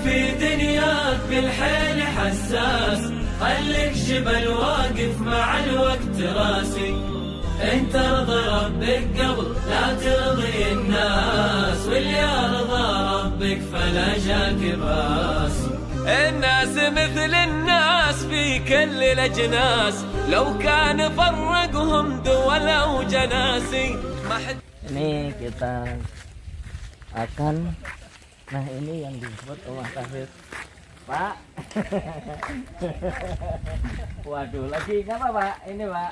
في دنياك بالحيل حساس، خليك جبل واقف مع الوقت راسي. انت ارضى ربك قبل لا ترضي الناس، واللي ارضى ربك فلا جاك باس. الناس مثل الناس في كل الاجناس، لو كان فرقهم دول او جناسي. Ini kita akan, nah ini yang disebut rumah tahfidz, Pak. Waduh, lagi ngapa Pak? Ini Pak.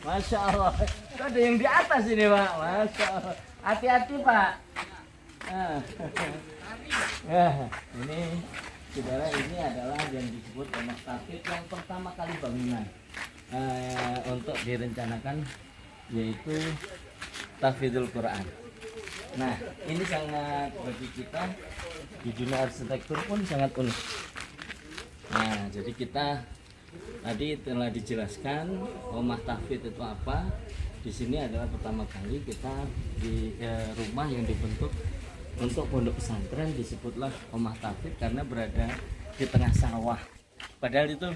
Masya Allah, itu ada yang di atas ini Pak. Masya Allah, hati-hati Pak. Ini saudara, ini adalah yang disebut rumah tahfidz yang pertama kali bangunan untuk direncanakan, yaitu tahfidzul Quran. Nah, ini sangat bagi kita di dunia arsitektur pun sangat unik. Nah, jadi kita tadi telah dijelaskan rumah tahfidz itu apa. Di sini adalah pertama kali kita di rumah yang dibentuk untuk pondok pesantren, disebutlah rumah tahfidz karena berada di tengah sawah. Padahal itu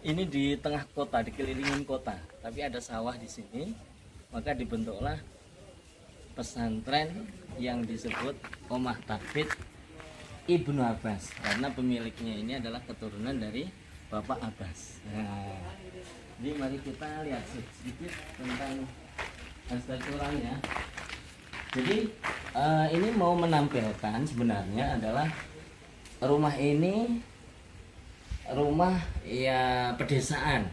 ini di tengah kota, dikelilingin kota, tapi ada sawah di sini. Maka dibentuklah pesantren yang disebut Omah Tahfidz Ibnu Abbas, karena pemiliknya ini adalah keturunan dari Bapak Abbas. Nah, jadi mari kita lihat sedikit tentang arsitekturnya. Jadi ini mau menampilkan sebenarnya adalah rumah ini rumah ya pedesaan.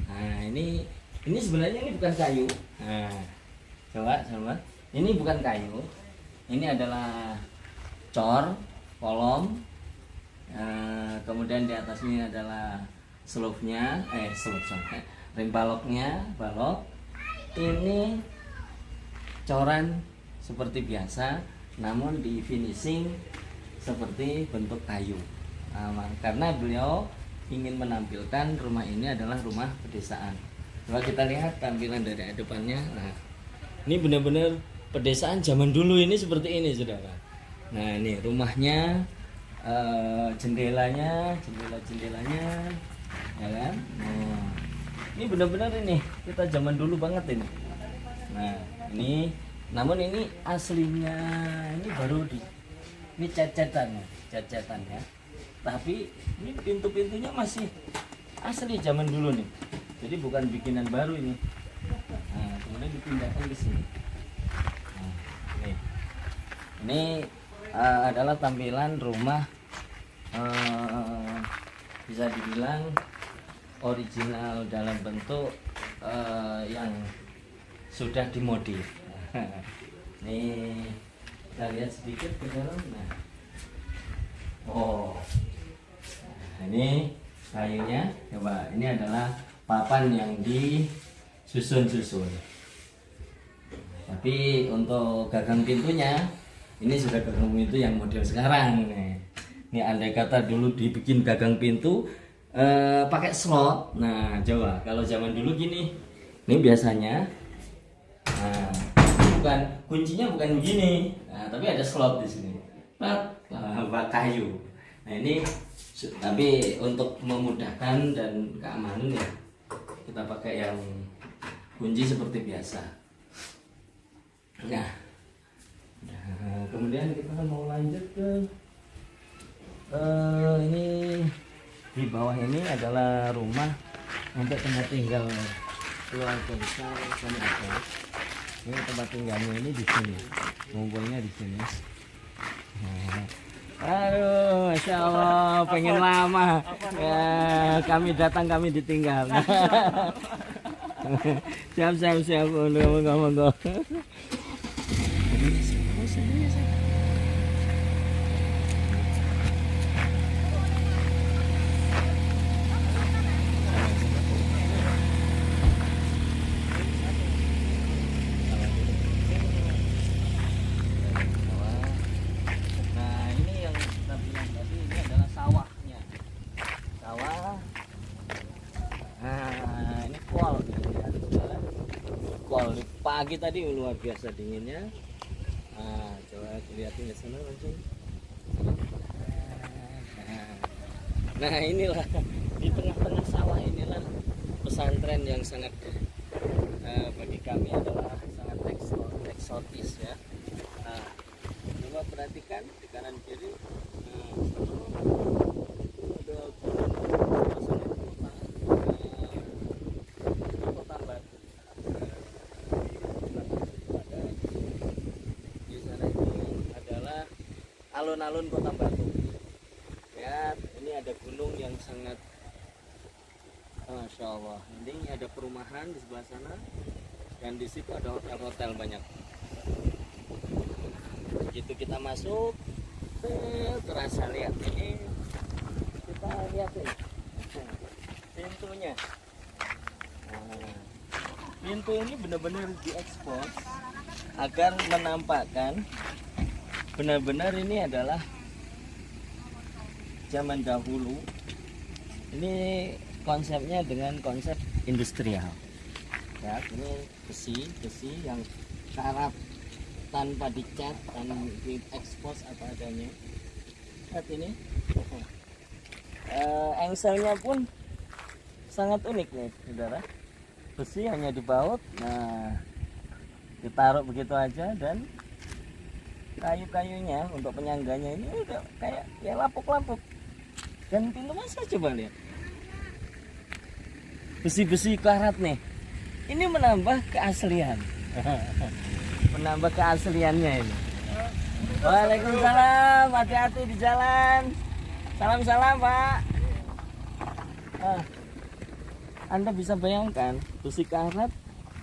Nah, ini sebenarnya ini bukan kayu. Nah, coba ini bukan kayu, ini adalah cor, kolom, kemudian di atas ini adalah slope-nya, ring balok. Ini coran seperti biasa, namun di finishing seperti bentuk kayu. Karena beliau ingin menampilkan rumah ini adalah rumah pedesaan. Coba kita lihat tampilan dari depannya. Nah, ini benar-benar pedesaan zaman dulu ini seperti ini, saudara. Nah, ini rumahnya, jendelanya, ya kan? Nah, ini benar-benar ini kita zaman dulu banget ini. Nah, ini, namun ini aslinya ini baru ini cecetan ya. Tapi ini pintu-pintunya masih asli zaman dulu nih. Jadi bukan bikinan baru ini. Nah, kemudian dipindahkan ke sini. Nah, ini adalah tampilan rumah, bisa dibilang original dalam bentuk yang sudah dimodif. Nih, kita lihat sedikit ke dalam. Nah, ini kayunya. Coba, ini adalah papan yang disusun. Tapi untuk gagang pintunya, ini sudah gagang pintu yang model sekarang. Ini andai kata dulu dibikin gagang pintu pakai slot. Nah, coba kalau zaman dulu gini. Ini biasanya, bukan kuncinya bukan begini. Nah, tapi ada slot di sini. Kayu. Nah, ini tapi untuk memudahkan dan keamanan ya, kita pakai yang kunci seperti biasa. Nah, kemudian kita mau lanjut ke ini. Di bawah ini adalah rumah untuk tempat tinggal keluarga besar kami ada. Ini tempat tinggalnya ini di sini, ngumpulnya di sini. Aduh, Masya Allah, pengen lama ya, kami datang kami ditinggal. siap, monggo. Pagi tadi luar biasa dinginnya. Nah, coba Kelihatan di sana langsung. Nah inilah di tengah-tengah sawah inilah pesantren yang sangat bagi kami adalah sangat eksotis ya. Nah, coba perhatikan di kanan kiri. Ada kota Batu. Di sana ini adalah alun-alun Kota Batu. Ya, ini ada gunung yang sangat, Masya Allah. Ini ada perumahan di sebelah sana, dan di situ ada hotel-hotel banyak. Begitu kita masuk, terasa lihat ini, kita lihat ini pintunya. Nah, pintu ini benar-benar diekspos agar menampakkan benar-benar ini adalah zaman dahulu. Ini konsepnya dengan konsep industrial ya. Ini besi yang karat tanpa dicat dan diekspos apa adanya. Lihat ini, engselnya pun sangat unik nih saudara. Besi hanya dibaut, nah ditaruh begitu aja, dan kayu-kayunya untuk penyangganya ini udah kayak ya lapuk-lapuk. Dan pintu masuk coba lihat, besi-besi karat nih, ini menambah keaslian. Menambah keasliannya ini. Waalaikumsalam, hati-hati di jalan. Salam-salam Pak. Anda bisa bayangkan, besi karat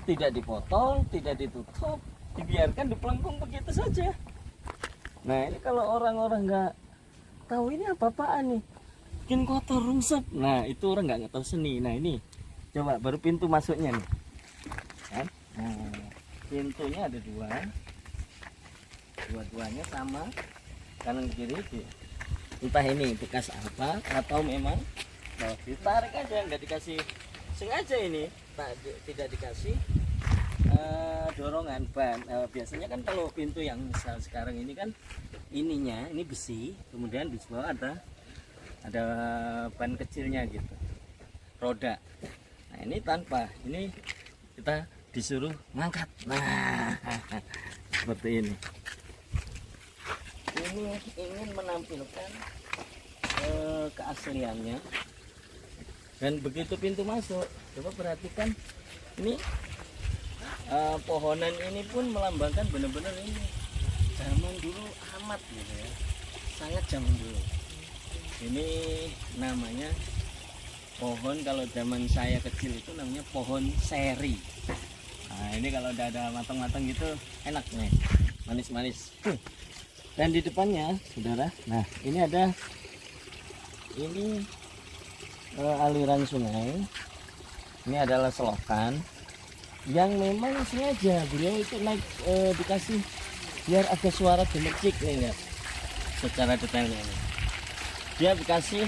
tidak dipotong, tidak ditutup, dibiarkan dipelengkung begitu saja. Nah ini kalau orang-orang nggak tahu ini apa-apaan nih, bikin kotor rungsep. Nah itu orang nggak tahu seni. Nah ini coba baru pintu masuknya nih kan? Nah, pintunya ada dua-duanya sama, kanan kiri. Entah ini bekas apa atau memang ditarik aja, nggak dikasih sengaja, ini tidak dikasih dorongan ban. Biasanya kan kalau pintu yang misal sekarang ini kan ininya ini besi, kemudian di bawah ada ban kecilnya gitu, roda. Nah ini tanpa, ini kita disuruh ngangkat. Nah seperti ini. Ini ingin menampilkan keasliannya. Dan begitu pintu masuk, coba perhatikan ini, pohonan ini pun melambangkan benar-benar ini zaman dulu amat gitu ya, sangat zaman dulu. Ini namanya pohon, kalau zaman saya kecil itu namanya pohon seri. Nah ini kalau udah ada matang-matang gitu enak nih, manis-manis. Dan di depannya saudara, nah ini ada aliran sungai. Ini adalah selokan yang memang sengaja beliau itu naik, dikasih biar ada suara gemercik nih, lihat secara detailnya ini. Dia dikasih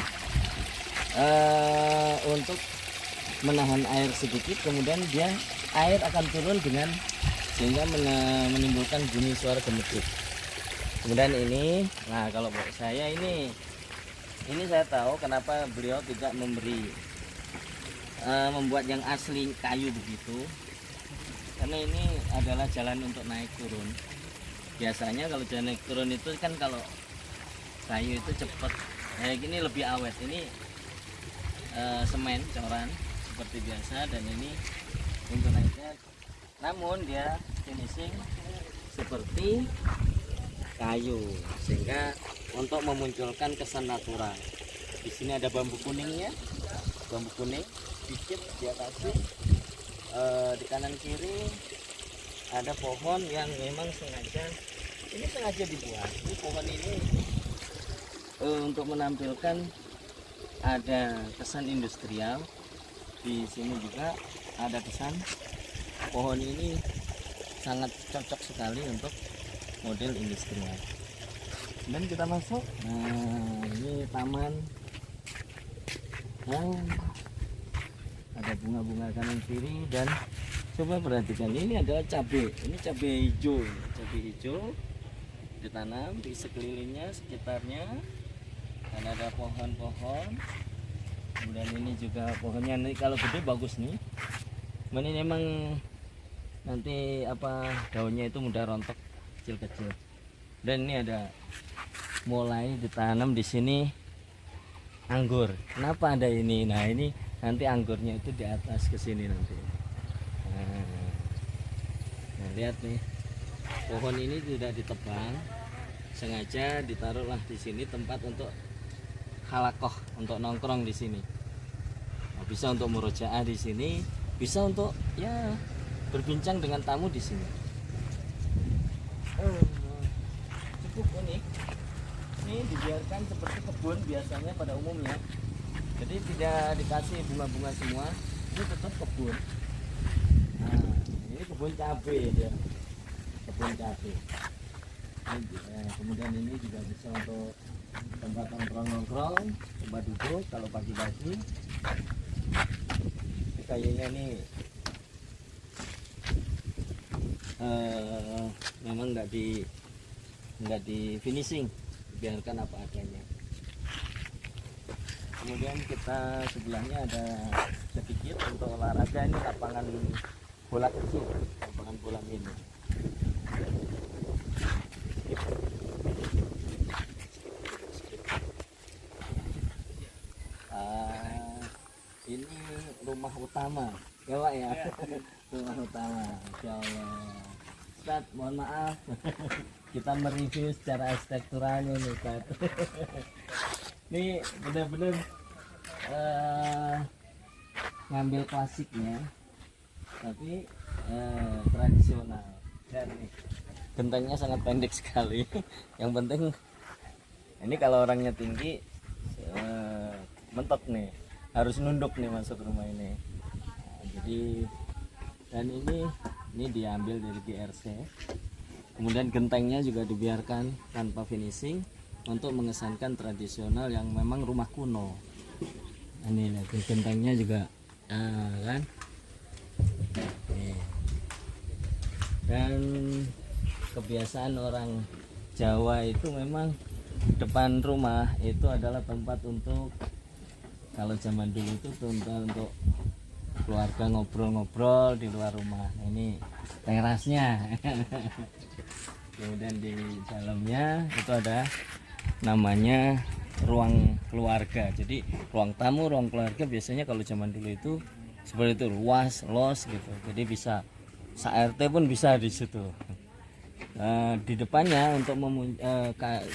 untuk menahan air sedikit, kemudian air akan turun dengan sehingga menimbulkan bunyi suara gemercik. Kemudian ini, nah kalau buat saya ini saya tahu kenapa beliau tidak membuat yang asli kayu begitu, karena ini adalah jalan untuk naik turun. Biasanya kalau jalan naik turun itu kan kalau kayu itu cepat, kayak gini lebih awet. Ini semen coran seperti biasa, dan ini untuk naiknya, namun dia finishing seperti kayu, sehingga untuk memunculkan kesan natural. Di sini ada bambu kuningnya, bambu kuning sedikit di atasnya. Di kanan kiri ada pohon yang memang sengaja dibuat. Ini pohon ini untuk menampilkan ada kesan industrial. Di sini juga ada kesan, pohon ini sangat cocok sekali untuk model industrial. Dan kita masuk, nah ini taman yang ada bunga-bunga kanan kiri. Dan coba perhatikan, ini adalah cabai, ini cabai hijau. ditanam di sekelilingnya, sekitarnya, dan ada pohon-pohon. Kemudian ini juga pohonnya nih, kalau gede bagus nih. Ini memang nanti daunnya itu mudah rontok, kecil-kecil. Dan ini ada mulai ditanam di sini anggur. Kenapa ada ini? Nah, ini nanti anggurnya itu di atas ke sini nanti. Nah, lihat nih. Pohon ini tidak ditebang, sengaja ditaruhlah di sini tempat untuk halakoh, untuk nongkrong di sini. Nah, bisa untuk murojaah di sini, bisa untuk ya berbincang dengan tamu di sini. Cukup unik. Ini dibiarkan seperti kebun biasanya pada umumnya. Jadi tidak dikasih bunga-bunga semua, ini tetap kebun. Nah, ini kebun cabai dia. Kebun cabai. Kemudian ini juga bisa untuk tempat nongkrong-nongkrong, tempat duduk kalau pagi-pagi. Kayaknya ini memang nggak di finishing, biarkan apa adanya. Kemudian kita sebelahnya ada sedikit untuk olahraga, ini lapangan bola kecil, lapangan bola mini. Ini rumah utama ya Pak ya, rumah utama. Insya Allah Ustaz, mohon maaf kita mereview secara arsitekturalnya nih Ustaz. Ini benar-benar ngambil klasiknya tapi tradisional. Dan nih gentengnya sangat pendek sekali. Yang penting ini kalau orangnya tinggi mentok nih, harus nunduk nih masuk rumah ini. Nah, jadi dan ini diambil dari GRC. Kemudian gentengnya juga dibiarkan tanpa finishing untuk mengesankan tradisional yang memang rumah kuno. Nah, ini lihat gentengnya juga kan. Nih. Dan kebiasaan orang Jawa itu memang depan rumah itu adalah tempat untuk, kalau zaman dulu itu untuk keluarga ngobrol-ngobrol di luar rumah. Nah, ini terasnya. Kemudian di dalamnya itu ada namanya ruang keluarga. Jadi ruang tamu, ruang keluarga biasanya kalau zaman dulu itu seperti itu, luas, los gitu. Jadi bisa sa-RT pun bisa di situ. Di depannya untuk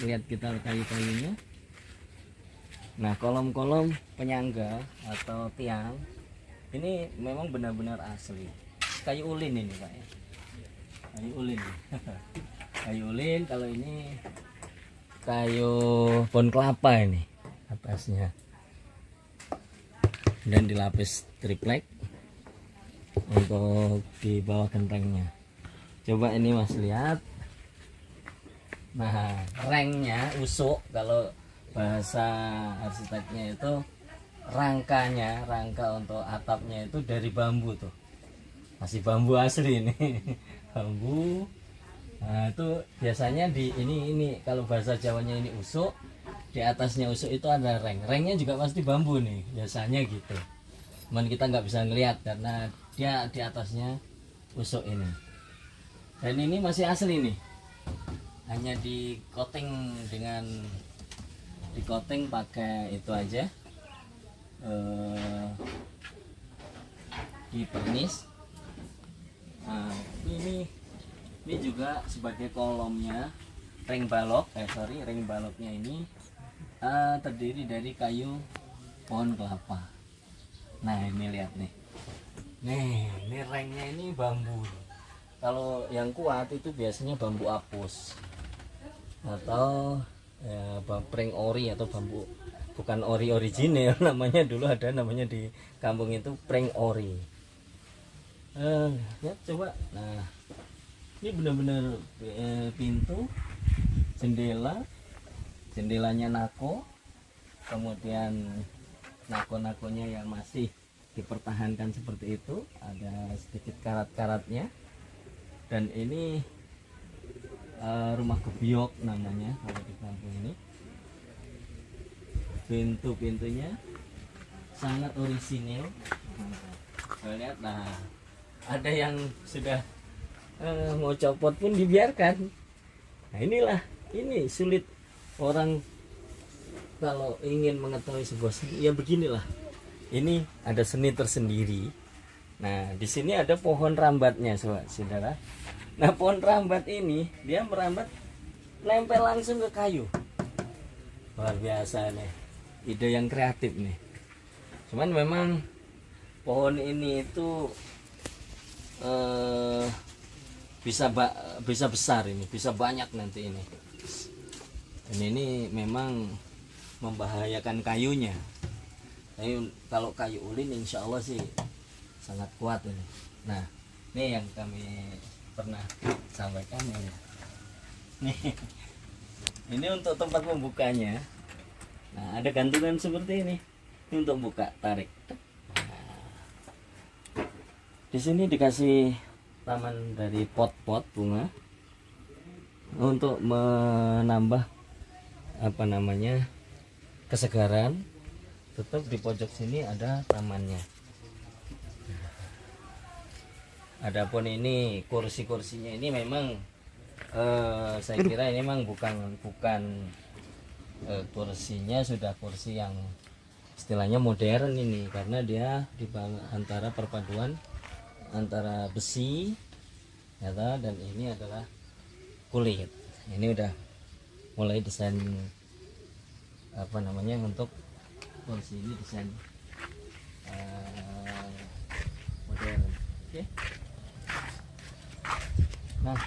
lihat kita kayu-kayunya. Nah, kolom-kolom penyangga atau tiang ini memang benar-benar asli. Kayu ulin ini Pak ya. Kayu ulin. Kayu ulin, kalau ini kayu pohon kelapa ini atasnya. Dan dilapis triplek untuk di bawah gentengnya. Coba ini Mas lihat. Nah, rengnya usuk, kalau bahasa arsiteknya itu rangka untuk atapnya itu dari bambu tuh, masih bambu asli ini. Bambu. Nah, itu biasanya di ini kalau bahasa Jawanya ini usuk, di atasnya usuk itu ada rengnya juga pasti bambu nih biasanya gitu. Cuman kita nggak bisa ngelihat karena dia di atasnya usuk ini. Dan ini masih asli nih, hanya di coating pakai itu aja, di pernis. Nah, ini juga sebagai kolomnya ring baloknya ini terdiri dari kayu pohon kelapa. Nah, ini lihat nih, ini ringnya ini bambu. Kalau yang kuat itu biasanya bambu apus atau ya, pring ori atau bambu, bukan ori original namanya, dulu ada namanya di kampung itu pring ori. Ya coba. Nah, ini benar-benar pintu, jendelanya nako, kemudian nako-nakonya yang masih dipertahankan seperti itu, ada sedikit karat-karatnya. Dan ini rumah gebyok namanya kalau di kampung ini. Pintu-pintunya sangat orisinil. Saya lihat, nah ada yang sudah mau copot pun dibiarkan. Nah inilah, ini sulit orang kalau ingin mengetahui sebuah seni, ya beginilah. Ini ada seni tersendiri. Nah di sini ada pohon rambatnya, saudara. Nah pohon rambat ini dia merambat nempel langsung ke kayu. Luar biasa nih, ide yang kreatif nih. Cuman memang pohon ini itu bisa besar, ini bisa banyak nanti ini. Dan ini memang membahayakan kayunya. Tapi kalau kayu ulin insya Allah sih sangat kuat ini. Nah ini yang kami pernah sampaikan ya. Nih, ini untuk tempat membukanya. Nah ada gantungan seperti ini untuk buka, tarik. Di sini dikasih taman dari pot-pot bunga untuk menambah apa namanya kesegaran. Tetap di pojok sini ada tamannya. Adapun ini kursi-kursinya ini memang saya kira ini memang bukan kursinya sudah kursi yang istilahnya modern ini, karena dia di antara perpaduan antara besi ya, dan ini adalah kulit. Ini udah mulai desain apa namanya untuk kursi ini desain modern. Oke. Nah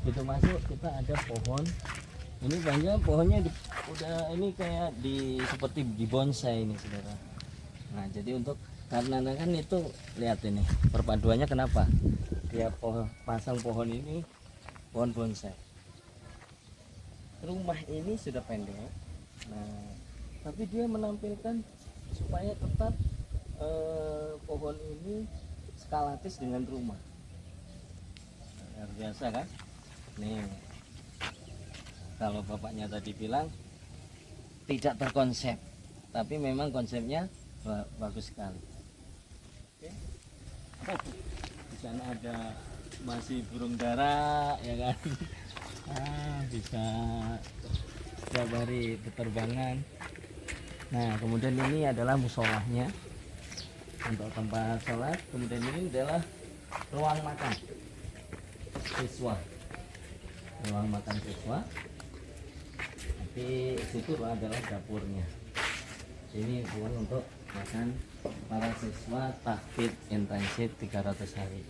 itu masuk kita ada pohon. Ini banyak pohonnya udah ini kayak seperti di bonsai ini saudara. Nah jadi untuk karena kan itu lihat ini perpaduannya, kenapa dia pasang pohon ini, pohon bonsai. Rumah ini sudah pendek, nah tapi dia menampilkan supaya tetap pohon ini skalatis dengan rumah. Luar biasa kan? Nih kalau bapaknya tadi bilang tidak terkonsep, tapi memang konsepnya bagus sekali. Oke. Di sana ada masih burung dara ya kan. Bisa setiap hari berterbangan. Nah kemudian ini adalah musolahnya untuk tempat sholat. Kemudian ini adalah ruang makan siswa, ruang makan siswa. Nanti situ adalah dapurnya. Ini ruang untuk makan para siswa tahfidz intensif 300 hari.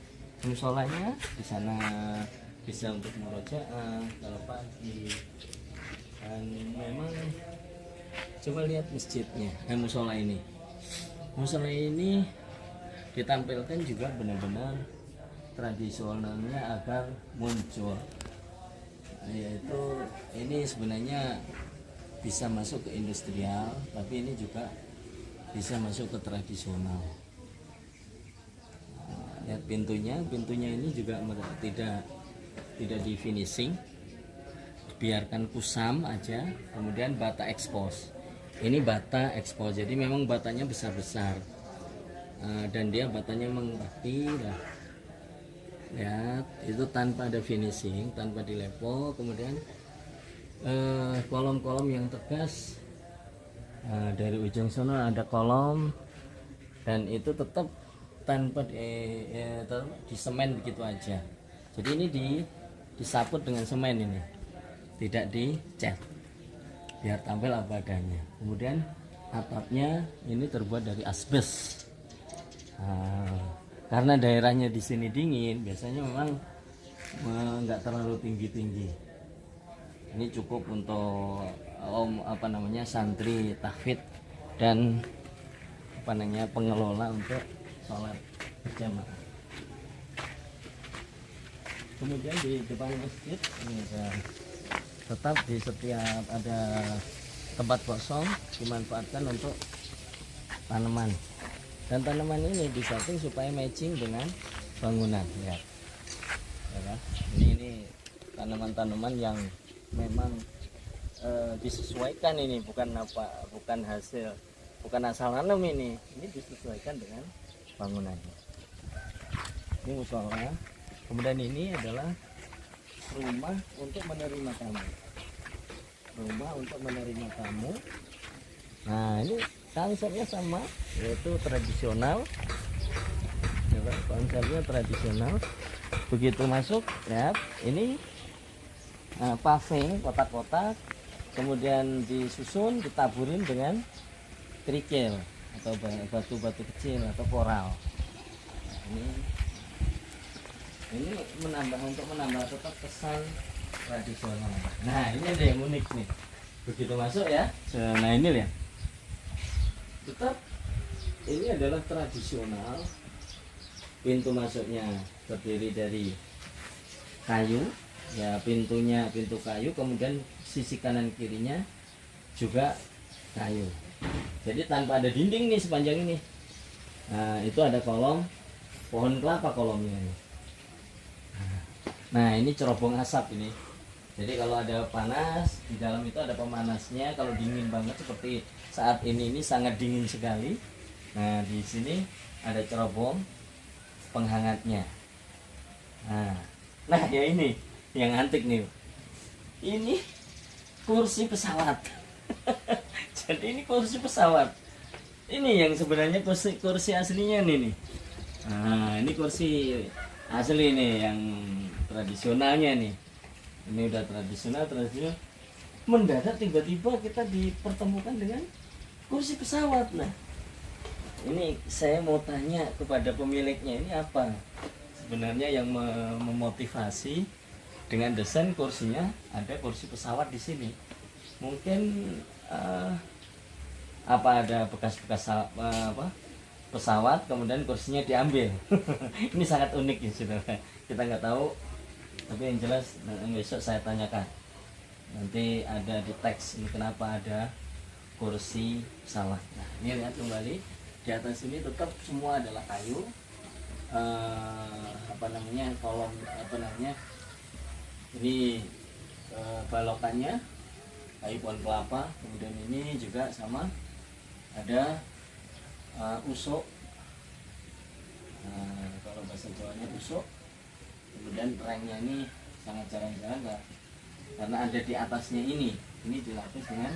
Musolanya di sana bisa untuk murojaah kalau pagi. Dan memang coba lihat masjidnya, musola ini. Musola ini ditampilkan juga benar-benar tradisionalnya agar muncul. Yaitu ini sebenarnya bisa masuk ke industrial, tapi ini juga bisa masuk ke tradisional. Lihat pintunya ini juga tidak di finishing, biarkan kusam aja. Kemudian bata expose, ini bata expose, jadi memang batanya besar-besar, dan dia batanya mengerapi. Lihat itu tanpa ada finishing, tanpa dilepo. Kemudian kolom-kolom yang tegas, dari ujung sana ada kolom, dan itu tetap tanpa di semen begitu aja. Jadi ini disaput dengan semen, ini tidak dicat, biar tampil apa adanya. Kemudian atapnya ini terbuat dari asbes. Karena daerahnya di sini dingin, biasanya memang nggak terlalu tinggi. Ini cukup untuk santri tahfidz dan pengelola untuk sholat berjamaah. Kemudian di depan masjid ini tetap di setiap ada tempat kosong dimanfaatkan untuk tanaman. Dan tanaman ini disetting supaya matching dengan bangunan. Lihat, ya kan? Ini tanaman-tanaman yang memang disesuaikan ini, bukan hasil, bukan asal nanam ini disesuaikan dengan bangunannya. Ini musola, kemudian ini adalah rumah untuk menerima tamu. Nah, ini konsepnya sama, yaitu tradisional. Konsepnya tradisional. Begitu masuk, ya, ini paving, kotak-kotak, kemudian disusun, ditaburin dengan kerikil atau batu-batu kecil atau koral. Nah, ini untuk menambah tetap kesan tradisional. Nah, ini ada yang unik nih. Begitu masuk ya, nah ini lihat, tetap ini adalah tradisional. Pintu masuknya terdiri dari kayu, ya, pintu kayu, kemudian sisi kanan kirinya juga kayu. Jadi tanpa ada dinding nih sepanjang ini. Nah, itu ada kolom pohon kelapa kolomnya ini. Nah, ini cerobong asap ini. Jadi kalau ada panas di dalam itu ada pemanasnya. Kalau dingin banget seperti saat ini sangat dingin sekali. Nah, di sini ada cerobong penghangatnya. Nah, ya ini yang antik nih. Ini kursi pesawat. Jadi ini kursi pesawat. Ini yang sebenarnya kursi aslinya nih. Nah, ini kursi asli nih yang tradisionalnya nih. Ini udah tradisional. Mendadak tiba-tiba kita dipertemukan dengan kursi pesawat. Nah, ini saya mau tanya kepada pemiliknya, ini apa sebenarnya yang memotivasi dengan desain kursinya ada kursi pesawat di sini? Mungkin apa ada bekas-bekas pesawat kemudian kursinya diambil. Ini sangat unik ya, saudara. Kita nggak tahu, tapi yang jelas besok saya tanyakan. Nanti ada di teks ini kenapa ada kursi pesawat. Nah, ini lihat kembali. Di atas ini tetap semua adalah kayu, kolom ini balokannya kayu pohon kelapa. Kemudian ini juga sama ada usuk, kalau bahasa Jawanya usuk. Kemudian rengnya ini sangat jarang-jarang karena ada di atasnya ini dilapis dengan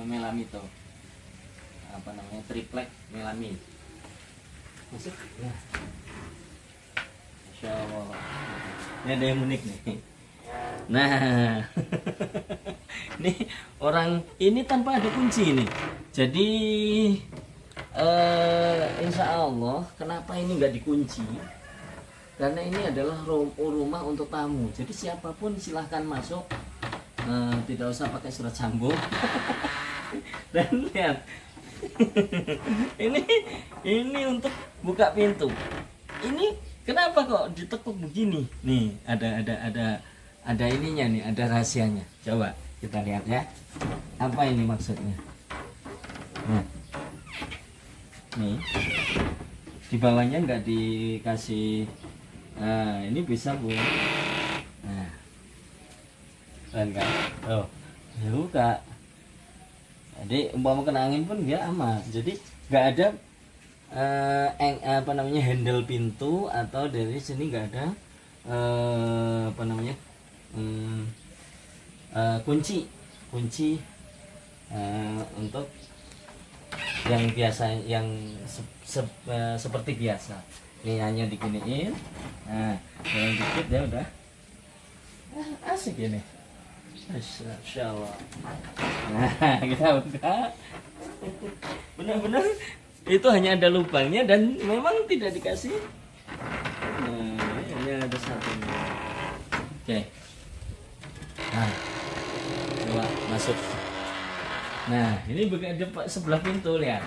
melamito, triplek melamine. Masuk. Nah, Masya Allah. Ini ada yang unik nih. Nah, nih orang ini tanpa ada kunci ini. Jadi insya Allah kenapa ini nggak dikunci? Karena ini adalah rumah untuk tamu. Jadi siapapun silahkan masuk, tidak usah pakai surat sambung. Dan lihat. ini untuk buka pintu. Ini kenapa kok ditekuk begini? Nih ada ininya nih, ada rahasianya. Coba kita lihat ya. Apa ini maksudnya? Nah, nih di bawahnya nggak dikasih. Nah, ini bisa Bu. Nah, keren kan? Oh, ya buka. Jadi umpama kena angin pun dia aman. Jadi nggak ada handle pintu, atau dari sini nggak ada kunci untuk yang biasa, yang seperti biasa. Ini hanya diginiin. Nah, yang dikit ya udah asik ini. Masya Allah. Nah, kita buka. Benar-benar itu hanya ada lubangnya dan memang tidak dikasih. Nah, hanya ada satu. Oke. Nah, coba masuk. Nah, ini di sebelah pintu, lihat.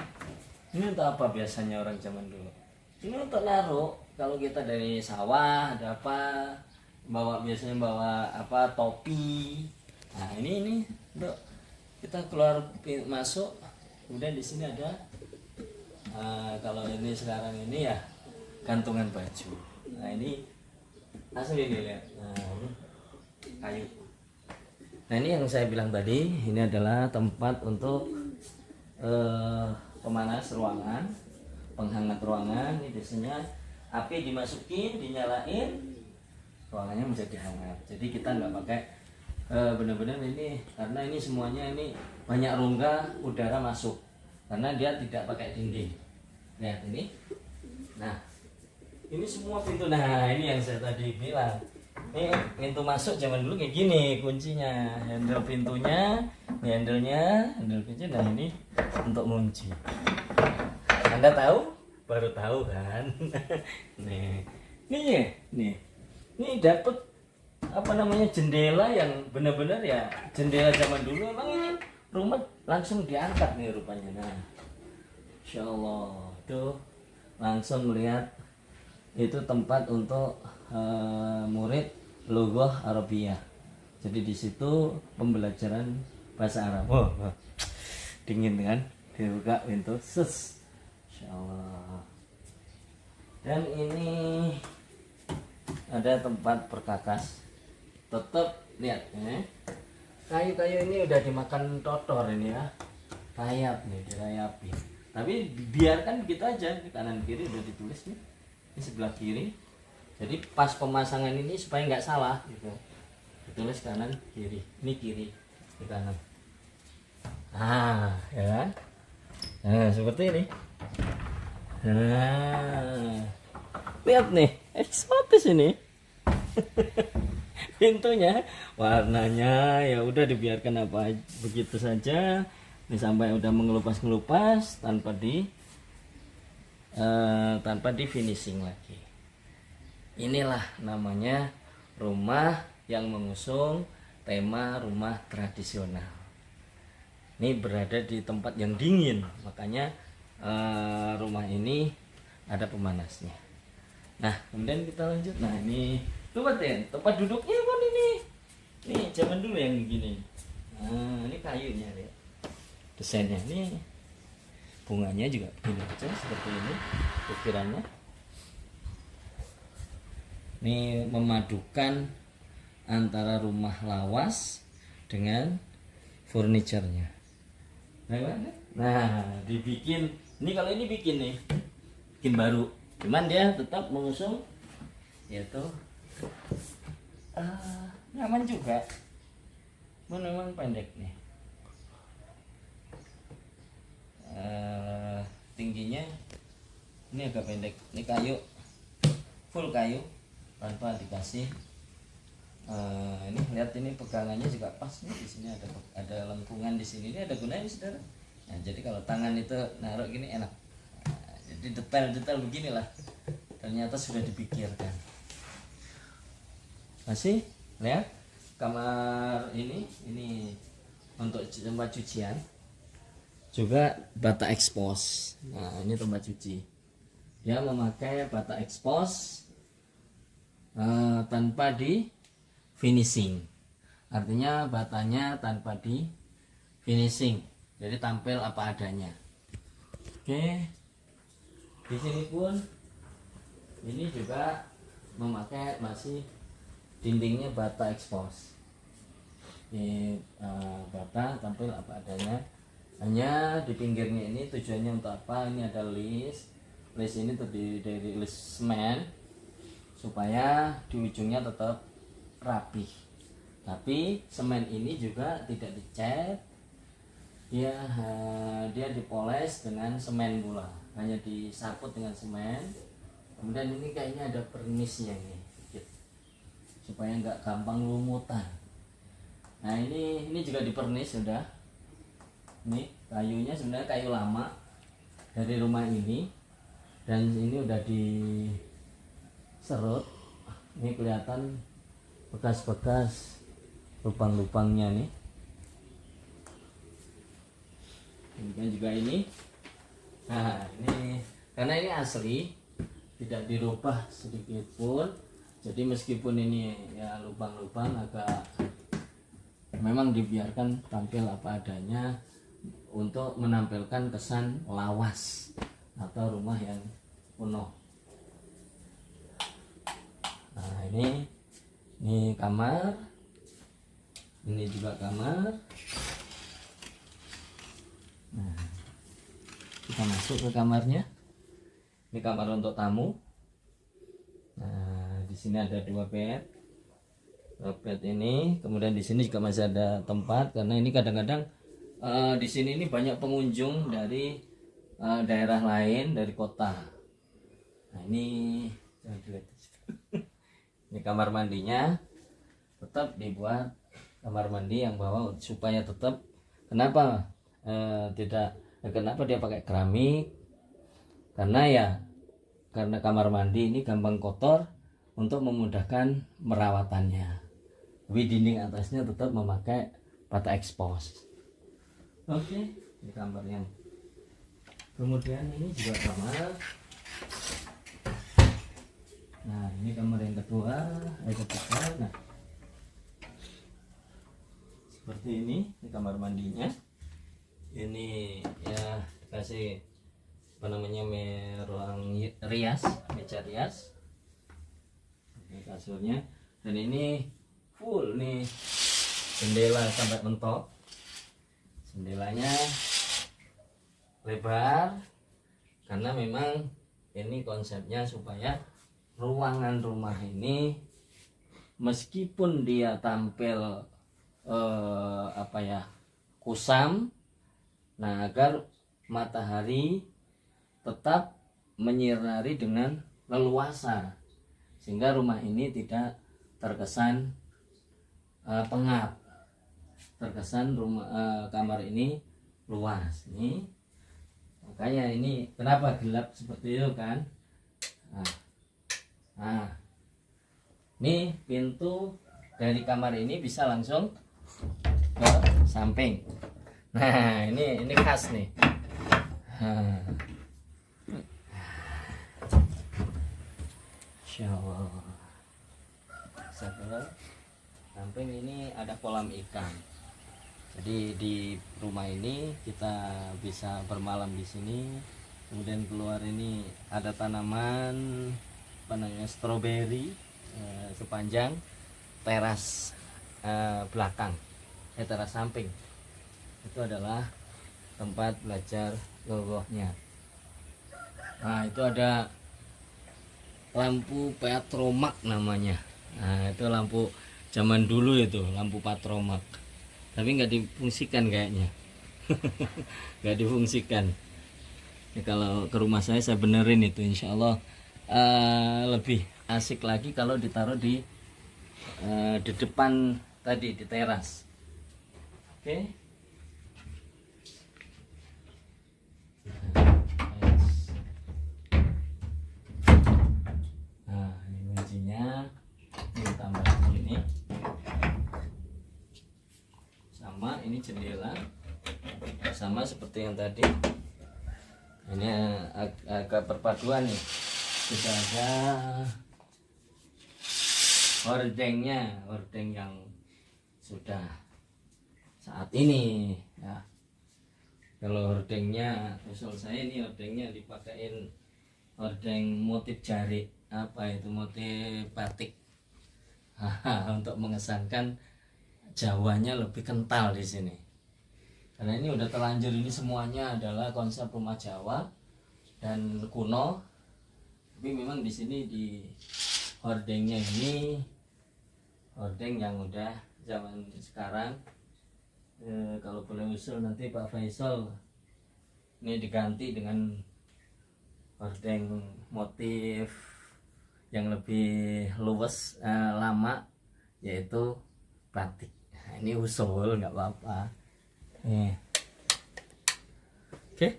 Ini untuk apa biasanya orang zaman dulu? Ini untuk naruh. Kalau kita dari sawah ada apa? Biasanya bawa topi. Nah, ini untuk kita keluar masuk. Kemudian di sini ada kalau ini sekarang ini ya gantungan baju. Nah, ini asli nih lihat. Nah, ini kayu. Nah ini yang saya bilang tadi, ini adalah tempat untuk pemanas ruangan, penghangat ruangan. Ini biasanya api dimasukin, dinyalain, ruangannya menjadi hangat. Jadi kita nggak pakai benar-benar ini, karena ini semuanya ini banyak rongga udara masuk, karena dia tidak pakai dinding. Lihat ini. Nah ini semua pintu. Nah ini yang saya tadi bilang. Ini pintu masuk zaman dulu kayak gini kuncinya, handle pintunya, handle kunci. Nah ini untuk kunci. Anda tahu? Baru tahu kan? Nih, ini dapat apa namanya jendela yang benar-benar ya jendela zaman dulu. Emang ini rumah langsung diangkat nih rupanya. Nah, Insya Allah tuh langsung melihat itu tempat untuk murid Lughah Arabiyah. Jadi di situ pembelajaran bahasa Arab. Dingin kan? Dibuka pintu, Insyaallah. Dan ini ada tempat perkakas. Tetap lihat ya. Kayu-kayu ini udah dimakan totor ini ya. Rayap nih, dirayapi. Tapi biarkan begitu aja, di kanan kiri udah ditulis nih. Ini sebelah kiri. Jadi pas pemasangan ini supaya nggak salah gitu. Ditulis kanan kiri. Ini kiri, di kanan. Ya kan? Nah, seperti ini. Nah, lihat nih, eksotis ini. Pintunya, warnanya ya udah dibiarkan apa begitu saja. Ini sampai udah mengelupas-ngelupas tanpa di finishing lagi. Inilah namanya rumah yang mengusung tema rumah tradisional. Ini berada di tempat yang dingin, makanya rumah ini ada pemanasnya. Nah, kemudian kita lanjut. Nah, ini coba deh, tempat duduknya kan ini. Nih, zaman dulu yang begini. Nah, ini kayunya lihat. Desainnya ini bunganya juga begini aja seperti ini ukirannya. Ini memadukan antara rumah lawas dengan furniturnya. Nah, dibikin ini, kalau ini bikin nih, bikin baru. Cuman dia tetap mengusung yaitu nyaman juga. Memang pendek nih. Tingginya ini agak pendek. Ini kayu, full kayu tanpa dikasih. Ini lihat, ini pegangannya juga pas nih. Di sini ada lengkungan di sini. Ini ada gunanya, saudara. Nah, jadi kalau tangan itu naruh gini enak. Jadi detail-detail beginilah. Ternyata sudah dipikirkan. Masih lihat kamar ini untuk tempat cucian. Juga bata expose. Nah, ini tempat cuci. Dia memakai bata expose tanpa di finishing. Artinya batanya tanpa di finishing. Jadi tampil apa adanya. Oke. Di sini pun ini juga memakai masih dindingnya bata expose. Ini bata tampil apa adanya. Hanya di pinggirnya ini tujuannya untuk apa? Ini ada list ini terdiri dari list semen supaya di ujungnya tetap rapi. Tapi semen ini juga tidak dicat, dia dipoles dengan semen pula, hanya disaput dengan semen. Kemudian ini kayaknya ada pernisnya nih, supaya nggak gampang lumutan. Nah ini juga dipernis sudah. Ini kayunya sebenarnya kayu lama dari rumah ini, dan ini udah diserut. Ini kelihatan bekas-bekas lubang-lubangnya nih. Kemudian juga ini. Nah, ini karena ini asli, tidak dirubah sedikit pun. Jadi meskipun ini ya lubang-lubang agak, memang dibiarkan tampil apa adanya untuk menampilkan kesan lawas atau rumah yang kuno. Nah, ini ini kamar, ini juga kamar. Nah, kita masuk ke kamarnya. Ini kamar untuk tamu. Nah, di sini ada 2 bed. 2 bed ini, kemudian di sini juga masih ada tempat karena ini kadang-kadang di sini ini banyak pengunjung dari daerah lain, dari kota. Nah, ini jangan dilihat. Ini kamar mandinya, tetap dibuat kamar mandi yang bawah supaya tetap, kenapa kenapa dia pakai keramik? Karena kamar mandi ini gampang kotor, untuk memudahkan merawatannya. Tapi dinding atasnya tetap memakai bata ekspos. Oke, ini kamar yang kemudian ini juga kamar. Nah, ini kamar yang kedua, ketiga. Nah, seperti ini kamar mandinya. Ini ya dikasih ruang rias, meja rias. Ini kasurnya, dan ini full nih jendela sampai mentok. Jendelanya lebar karena memang ini konsepnya supaya ruangan rumah ini meskipun dia tampil kusam, nah agar matahari tetap menyinari dengan leluasa sehingga rumah ini tidak terkesan pengap, terkesan kamar ini luas nih. Makanya ini kenapa gelap seperti itu kan. Nah, ini pintu dari kamar ini bisa langsung ke samping. Nah, ini khas nih. Insya Allah. Samping ini ada kolam ikan. Jadi di rumah ini kita bisa bermalam di sini. Kemudian keluar ini ada tanaman stroberi sepanjang teras belakang, teras samping. Itu adalah tempat belajar leluhurnya. Nah, itu ada lampu patromak namanya. Nah, itu lampu zaman dulu, itu lampu patromak, tapi nggak difungsikan kayaknya. Nggak difungsikan ya, kalau ke rumah saya benerin itu, insya Allah lebih asik lagi kalau ditaruh di depan tadi, di teras. Oke. Nah, ini kuncinya. Ini tambah ini. Sama, ini jendela. Sama seperti yang tadi. Ini agak perpaduan nih. Sudah ada hordengnya, hordeng yang sudah saat ini ya. Kalau hordengnya, usul saya ini hordengnya dipakein hordeng motif jari, motif batik. Untuk mengesankan Jawanya lebih kental di sini. Karena ini udah terlanjur, ini semuanya adalah konsep rumah Jawa dan kuno. Tapi memang di sini di hordengnya ini hordeng yang udah zaman sekarang. Kalau boleh usul nanti Pak Faisal ini diganti dengan hordeng motif yang lebih luwes, lama, yaitu batik. Nah, ini usul, nggak apa-apa. Oke.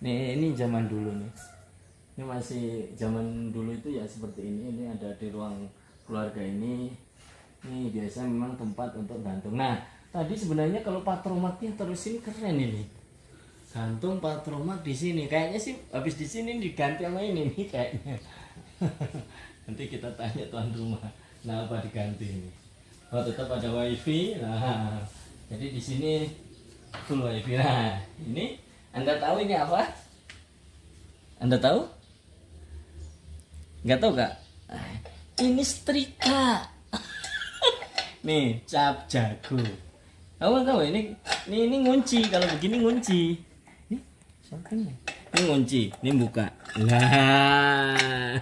Ini zaman dulu nih. Ini masih zaman dulu itu ya seperti ini. Ini ada di ruang keluarga ini. Ini biasa memang tempat untuk gantung. Nah, tadi sebenarnya kalau patromaknya terus ini keren ini. Gantung patromak di sini. Kayaknya sih habis di sini diganti sama ini nih kayaknya. Nanti kita tanya tuan rumah. Nah, apa diganti ini? Oh, tetap ada wifi. Nah, jadi di sini full wifi. Nah, ini Anda tahu ini apa? Anda tahu? Nggak tahu Kak? Ini setrika. Nih, cap jago. Kamu tahu ini ngunci, kalau begini ngunci. Nih, siapa ini? Ini ngunci, ini buka. Lah.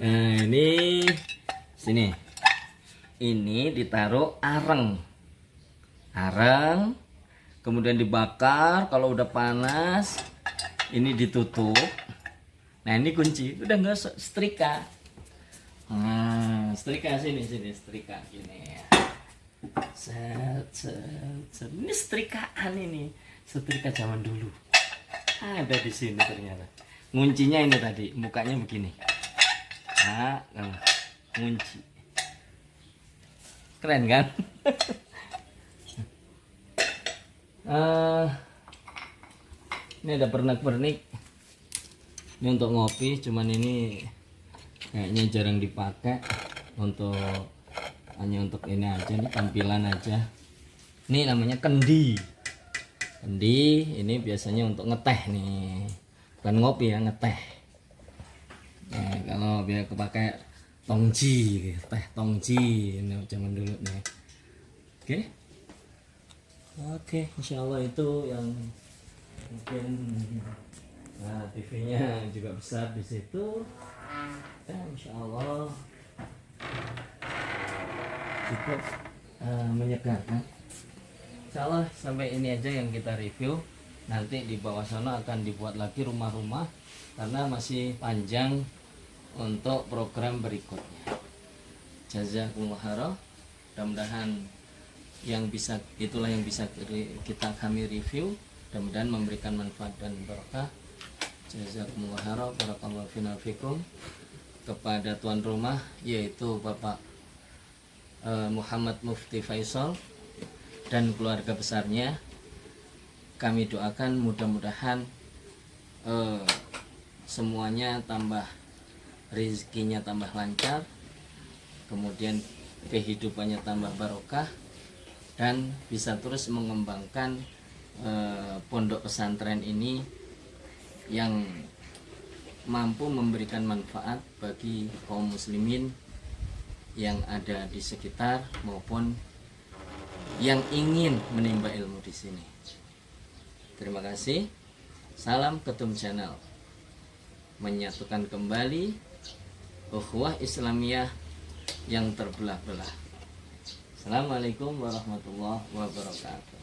Nah, ini sini. Ini ditaruh areng. Areng, kemudian dibakar, kalau udah panas, ini ditutup. Nah, ini kunci, udah nggak setrika. Nah, setrika sini setrika gini ya. Set. Ini setrikaan ini, setrika zaman dulu. Ada di sini ternyata. Nguncinya ini tadi, mukanya begini. Nah, ngunci. Keren kan? Ini ada pernak-pernik. Ini untuk ngopi, cuman ini kayaknya jarang dipakai. Hanya untuk ini aja, nih tampilan aja. Ini namanya kendi. Kendi ini biasanya untuk ngeteh nih, bukan ngopi ya, ngeteh. Nah, kalau biar kepakai tongji, teh tongji ini zaman dulu nih. Oke, insya Allah itu yang mungkin. Nah, TV-nya juga besar di situ. Ya, insya Allah cukup menyegarkan. Insya Allah sampai ini aja yang kita review. Nanti di bawah sana akan dibuat lagi rumah-rumah karena masih panjang untuk program berikutnya. Jazakumullah khairan. Mudah-mudahan itulah yang bisa kami review. Mudah-mudahan memberikan manfaat dan berkah. Jazakumullah khairan, barakallahu fikum. Kepada tuan rumah yaitu Bapak Muhammad Mufti Faisal dan keluarga besarnya, kami doakan mudah-mudahan semuanya tambah rezekinya, tambah lancar, kemudian kehidupannya tambah barokah, dan bisa terus mengembangkan pondok pesantren ini yang mampu memberikan manfaat bagi kaum muslimin yang ada di sekitar maupun yang ingin menimba ilmu di sini. Terima kasih. Salam Ketum Channel, menyatukan kembali ukhuwah Islamiyah yang terbelah-belah. Assalamualaikum warahmatullahi wabarakatuh.